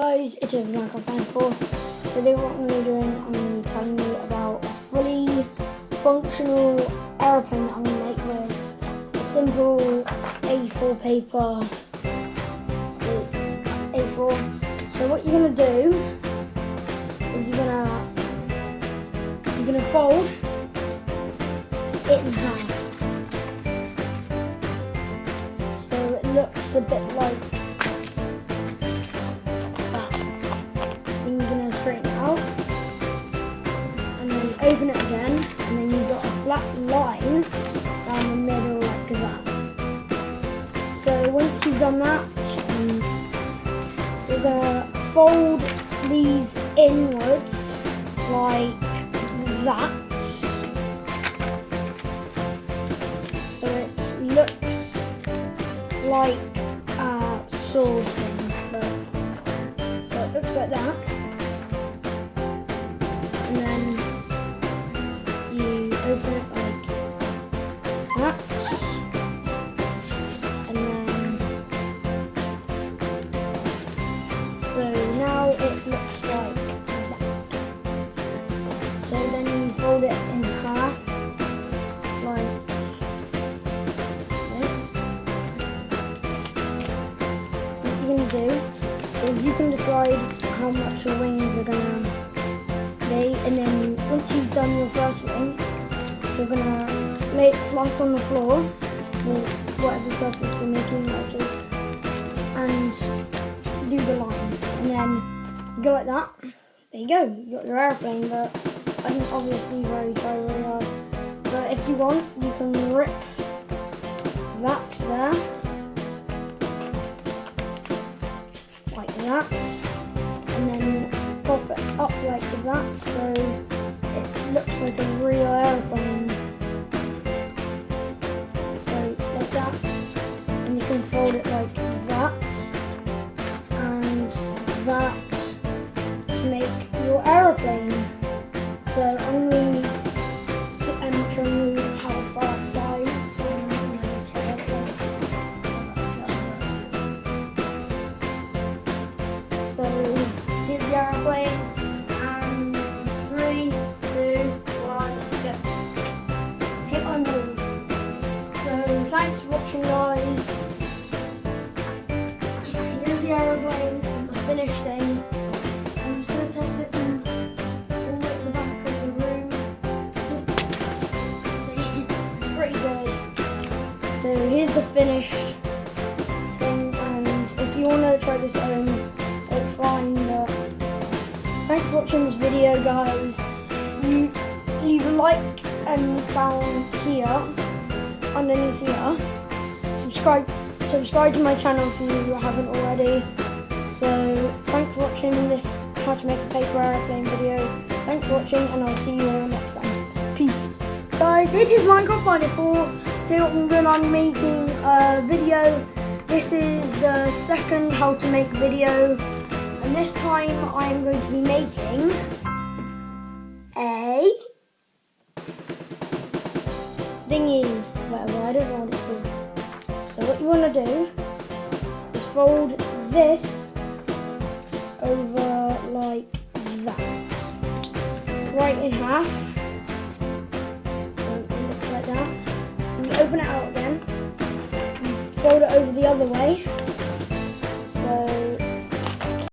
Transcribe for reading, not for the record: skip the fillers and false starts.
Guys, it is Michael54. Today what I'm going to be doing, I'm going to be telling you about a fully functional aeroplane that I'm going to make with a simple A4 paper. So, A4. So what you're going to do is you're going to fold it in half. So it looks a bit like straighten it out and then open it again, and then you've got a flat line down the middle like that. So once you've done that, you're going to fold these inwards like that, so it looks like a sword thing. So it looks like that. And then you open it like that, and then so now it looks like that. So then you fold it in half like this. What you're going to do is you can decide how much your wings are going to, and then once you've done your first wing, you're going to lay it flat on the floor, or whatever surface you're making it out of, and do the line. And then you go like that. There you go, you got your aeroplane, but I think obviously try really hard. But if you want, you can rip that there, like that, and then pop it up like that, so it looks like a real aeroplane. So like that, and you can fold it like that and that to make your aeroplane. So I'm going to show you how far it flies. So here's the aeroplane. 3, 2, 1, go. Hit my move. So thanks for watching, guys. Here's the aeroplane, the finished thing. I'm just going to test it from all the way at the back of the room. See, pretty good. So here's the finished thing, and if you want to try this at home, it's fine, but thanks for watching this video, guys. You leave a like and down here, underneath here. Subscribe to my channel if you haven't already. So thanks for watching this how to make a paper aeroplane video. Thanks for watching, and I'll see you all next time. Peace. Guys, it is Minecraft54. Today what I'm doing, I'm making a video. This is the second how to make video. And this time I'm going to be making a thingy, whatever, I don't know what it's called. So what you want to do is fold this over like that, right in half, so it looks like that. And you open it out again, you fold it over the other way,